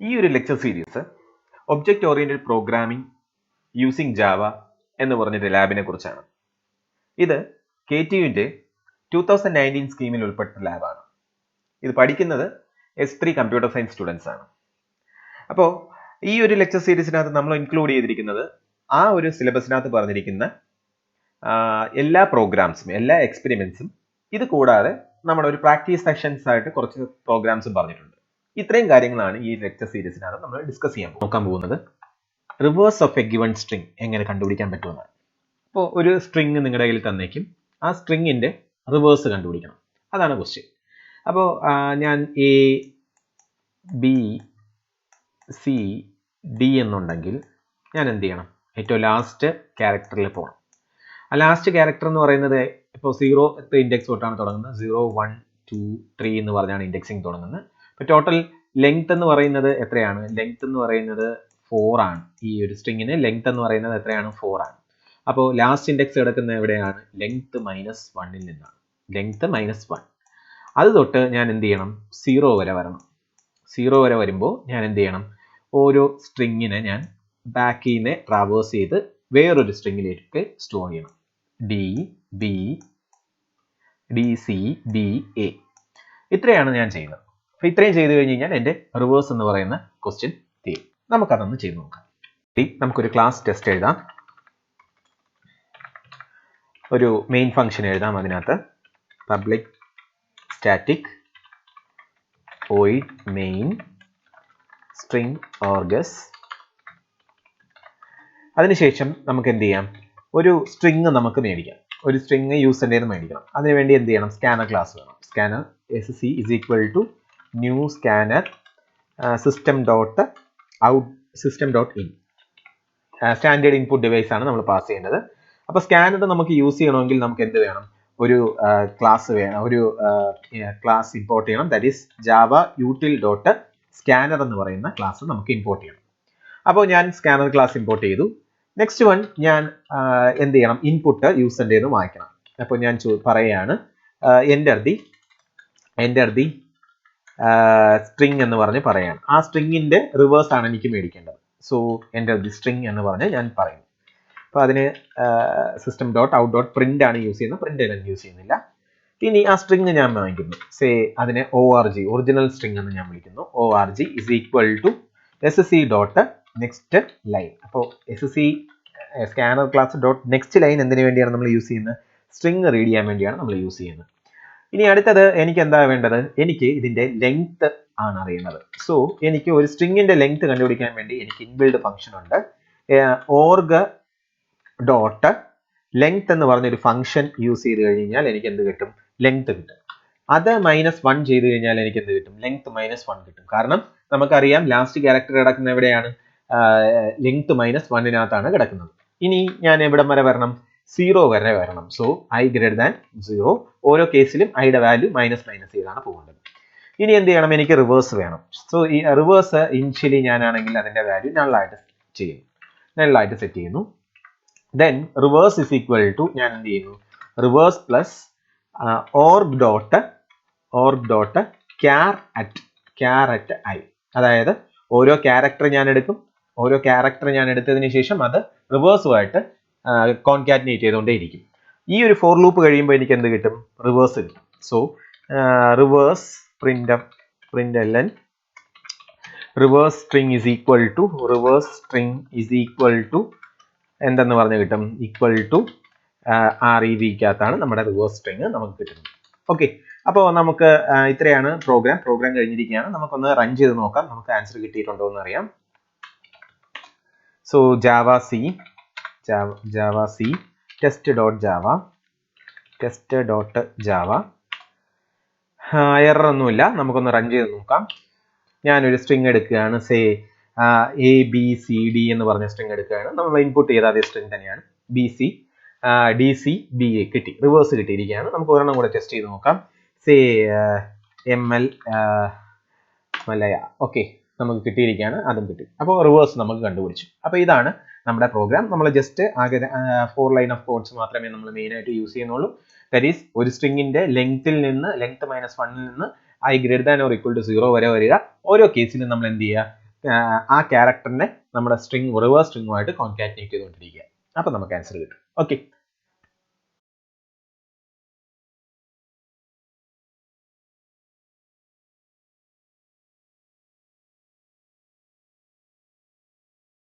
ഈ ഒരു lecture series object oriented programming using Java എന്ന് പറഞ്ഞൊരു ലാബിനെ കുറിച്ചാണ്. ഇത് KTUവിന്റെ 2019 സ്കീമിൽ ഉൾപ്പെട്ട ലാബാണ്. ഇത് പഠിക്കുന്നത് S3 കമ്പ്യൂട്ടർ സയൻസ് സ്റ്റുഡൻസ് ആണ്. അപ്പോൾ ഈ ഒരു ലെക്ചർ സീരീസിനകത്ത് നമ്മൾ ഇൻക്ലൂഡ് ചെയ്തിരിക്കുന്നത് ആ ഒരു സിലബസിനകത്ത് പറഞ്ഞിരിക്കുന്ന എല്ലാ പ്രോഗ്രാംസും എല്ലാ എക്സ്പെരിമെന്റ്സും, ഇത് കൂടാതെ നമ്മുടെ ഒരു പ്രാക്ടീസ് സെഷൻസ് ആയിട്ട് കുറച്ച് പ്രോഗ്രാംസും പറഞ്ഞിട്ടുണ്ട്. ഇത്രയും കാര്യങ്ങളാണ് ഈ ലെക്ചർ സീരീസിനകത്ത് നമ്മൾ ഡിസ്കസ് നോക്കാൻ പോകുന്നത്. Reverse of A given string എങ്ങനെ കണ്ടുപിടിക്കാൻ പറ്റുമെന്നാണ്. അപ്പോൾ ഒരു സ്ട്രിംഗ് നിങ്ങളുടെ കയ്യിൽ തന്നേക്കും, ആ സ്ട്രിങ്ങിന്റെ റിവേഴ്സ് കണ്ടുപിടിക്കണം, അതാണ് ക്വസ്റ്റ്യൻ. അപ്പോൾ ഞാൻ ABCD എന്നുണ്ടെങ്കിൽ ഞാൻ എന്ത് ചെയ്യണം? ഏറ്റവും ലാസ്റ്റ് ക്യാരക്ടറിൽ പോകണം. ആ ലാസ്റ്റ് ക്യാരക്ടർ എന്ന് പറയുന്നത് ഇപ്പോൾ 0th ഇൻഡെക്സ് തൊട്ടാണ് തുടങ്ങുന്നത്. 0, 1, 2, 3 എന്ന് പറഞ്ഞാണ് ഇൻഡെക്സിങ് തുടങ്ങുന്നത്. അപ്പോൾ ടോട്ടൽ ലെങ്ത് എന്ന് പറയുന്നത് എത്രയാണ്? ലെങ്ത് എന്ന് പറയുന്നത് 4 ആണ്. ഈ ഒരു സ്ട്രിങ്ങിന് ലെങ്ത് എന്ന് പറയുന്നത് എത്രയാണ്? 4 ആണ്. അപ്പോൾ ലാസ്റ്റ് ഇൻഡെക്സ് കിടക്കുന്നത് എവിടെയാണ്? ലെങ്ത് -1ൽ നിന്നാണ്. ലെങ്ത് -1. അത് തൊട്ട് ഞാൻ എന്ത് ചെയ്യണം? 0 വരെ വരണം. 0 വരെ വരുമ്പോൾ ഞാൻ എന്ത് ചെയ്യണം? ഓരോ സ്ട്രിങ്ങിനെ ഞാൻ ബാക്കിൽ നിന്ന് ട്രാവേഴ്സ് ചെയ്ത് വേറൊരു സ്ട്രിങ്ങിലേക്ക് സ്റ്റോർ ചെയ്യണം. DCBA ഇത്രയാണ് ഞാൻ ചെയ്യുന്നത്. അപ്പോൾ ഇത്രയും ചെയ്ത് കഴിഞ്ഞ് കഴിഞ്ഞാൽ എൻ്റെ റിവേഴ്സ് എന്ന് പറയുന്ന ക്വസ്റ്റ്യൻ തീരും. നമുക്കതൊന്ന് ചെയ്ത് നോക്കാം. നമുക്കൊരു ക്ലാസ് ടെസ്റ്റ് എഴുതാം. ഒരു മെയിൻ ഫംഗ്ഷൻ എഴുതാം. അതിനകത്ത് public static void main string args. അതിനുശേഷം നമുക്ക് എന്ത് ചെയ്യാം? ഒരു സ്ട്രിങ് നമുക്ക് മേടിക്കാം. ഒരു സ്ട്രിങ് യൂസറിൻ്റെ നിന്ന് മേടിക്കണം. അതിനുവേണ്ടി എന്ത് ചെയ്യണം? സ്കാനർ ക്ലാസ് വേണം. Scanner SC = new scanner system.in standard input device ആണ് നമ്മൾ പാസ് ചെയ്യേണ്ടത്. അപ്പോൾ സ്കാനർ നമുക്ക് യൂസ് ചെയ്യണമെങ്കിൽ നമുക്ക് എന്ത് വേണം? ഒരു ക്ലാസ് വേണം, ഒരു ക്ലാസ് ഇമ്പോർട്ട് ചെയ്യണം. ദാറ്റ് ഈസ് java util.scanner എന്ന് പറയുന്ന ക്ലാസ് നമുക്ക് ഇമ്പോർട്ട് ചെയ്യണം. അപ്പോൾ ഞാൻ സ്കാനർ ക്ലാസ് ഇമ്പോർട്ട് ചെയ്തു. നെക്സ്റ്റ് വൺ ഞാൻ എന്ത് ചെയ്യണം? ഇൻപുട്ട് യൂസറിൻ്റെ നിന്ന് വായിക്കണം. അപ്പോൾ ഞാൻ പറയുകയാണ് enter the string എന്ന് പറഞ്ഞ് പറയാണ്. ആ സ്ട്രിങ്ങിന്റെ റിവേഴ്സ് ആണ് എനിക്ക് മേടിക്കേണ്ടത്. സോ enter the string എന്ന് പറഞ്ഞ് ഞാൻ പറയും. അപ്പോൾ അതിന് system.out.print ആണ് യൂസ് ചെയ്യുന്നത്. പ്രിന്റ് ഞാൻ യൂസ് ചെയ്യുന്നില്ല. ഇനി ആ സ്ട്രിങ് ഞാൻ വാങ്ങിക്കുന്നു. അതിനെ org, ഒറിജിനൽ സ്ട്രിങ് എന്ന് ഞാൻ വിളിക്കുന്നു. org = sc.next line. അപ്പോൾ sc scanner class .next line എന്തിനു വേണ്ടിയാണ് നമ്മൾ യൂസ് ചെയ്യുന്നത്? സ്ട്രിങ് റീഡ് ചെയ്യാൻ വേണ്ടിയാണ് നമ്മൾ യൂസ് ചെയ്യുന്നത്. ഇനി അടുത്തത് എനിക്ക് എന്താ വേണ്ടത്? എനിക്ക് ഇതിന്റെ ലെങ്ത് ആണ് അറിയുന്നത്. സോ എനിക്ക് ഒരു സ്ട്രിങ്ങിന്റെ ലെങ്ത് കണ്ടുപിടിക്കാൻ വേണ്ടി എനിക്ക് ഇൻബിൽഡ് ഫംഗ്ഷൻ ഉണ്ട്. org.length എന്ന് പറഞ്ഞൊരു ഫംഗ്ഷൻ യൂസ് ചെയ്ത് കഴിഞ്ഞാൽ എനിക്ക് എന്ത് കിട്ടും? ലെങ്ത് കിട്ടും. അത് -1 ചെയ്ത് കഴിഞ്ഞാൽ എനിക്ക് എന്ത് കിട്ടും? ലെങ്ത് -1 കിട്ടും. കാരണം നമുക്കറിയാം ലാസ്റ്റ് ക്യാരക്ടർ കിടക്കുന്ന എവിടെയാണ്? ലെങ്ത് -1-നകത്താണ് കിടക്കുന്നത്. ഇനി ഞാൻ എവിടം വരെ വരണം? 0 വരെ വരണം. So I > 0. ഓരോ കേസിലും ഐയുടെ വാല്യൂ മൈനസ് ചെയ്താണ് പോകേണ്ടത്. ഇനി എന്ത് ചെയ്യണം? എനിക്ക് റിവേഴ്സ് വേണം. സോ ഈ റിവേഴ്സ് ഇനിഷ്യലി ഞാനാണെങ്കിൽ അതിന്റെ വാല്യൂ നള്ളായിട്ട് സെറ്റ് ചെയ്യുന്നു. ദെൻ റിവേഴ്സ് = ഞാൻ എന്ത് ചെയ്യുന്നു? Reverse plus org.char @i. അതായത് ഓരോ ക്യാരക്ടർ ഞാൻ എടുക്കും. ഓരോ ക്യാരക്ടർ ഞാൻ എടുത്തതിന് ശേഷം അത് റിവേഴ്സുമായിട്ട് കോൺകാറ്റിനേറ്റ് ചെയ്തുകൊണ്ടേയിരിക്കും. ഈ ഒരു ഫോർ ലൂപ്പ് കഴിയുമ്പോൾ എനിക്ക് എന്ത് കിട്ടും? റിവേഴ്സ് കിട്ടും. So reverse println reverse string എന്തെന്ന് പറഞ്ഞ് കിട്ടും? REV-ക്കകത്താണ് നമ്മുടെ റിവേഴ്സ് സ്ട്രിംഗ് നമുക്ക് കിട്ടുന്നത്. ഓക്കെ, അപ്പോൾ നമുക്ക് ഇത്രയാണ് പ്രോഗ്രാം കഴിഞ്ഞിരിക്കുകയാണ്. നമുക്കൊന്ന് റൺ ചെയ്ത് നോക്കാം, നമുക്ക് ആൻസർ കിട്ടിയിട്ടുണ്ടോ എന്ന് അറിയാം. So java c test.java error ഒന്നുമില്ല. നമുക്കൊന്ന് റൺ ചെയ്ത് നോക്കാം. ഞാനൊരു സ്ട്രിംഗ് എടുക്കുകയാണ്. ABCD എന്ന് പറഞ്ഞ സ്ട്രിംഗ് എടുക്കുകയാണ്. നമ്മൾ ഇൻപുട്ട് ചെയ്ത അതേ സ്ട്രിംഗ് തന്നെയാണ്. DCBA കിട്ടി, റിവേഴ്സ് കിട്ടിയിരിക്കുകയാണ്. നമുക്ക് ഒരെണ്ണം കൂടെ ടെസ്റ്റ് ചെയ്ത് നോക്കാം. ML മലയ. ഓക്കെ, നമുക്ക് കിട്ടിയിരിക്കുകയാണ്, അതും കിട്ടി. അപ്പോൾ റിവേഴ്സ് നമുക്ക് കണ്ടുപിടിച്ചു. അപ്പോൾ ഇതാണ് നമ്മുടെ പ്രോഗ്രാം. നമ്മൾ ജസ്റ്റ് ആകെ 4 ലൈൻ ഓഫ് കോഡ്സ് മാത്രമേ നമ്മൾ മെയിൻ ആയിട്ട് യൂസ് ചെയ്യുന്നുള്ളൂ. ദാറ്റ് ഈസ് ഒരു സ്ട്രിങ്ങിന്റെ ലെങ്ത്തിൽ നിന്ന് ലെങ്ത് -1-ൽ നിന്ന് I > 0 വരെ വരിക. ഓരോ കേസിലും നമ്മൾ എന്ത് ചെയ്യുക? ആ ക്യാരക്ടറിനെ നമ്മുടെ റിവേഴ്സ് സ്ട്രിങ്ങുമായിട്ട് കോൺകാറ്റിനേറ്റ് ചെയ്തുകൊണ്ടിരിക്കുക. അപ്പോൾ നമുക്ക് ആൻസർ കിട്ടും. ഓക്കെ,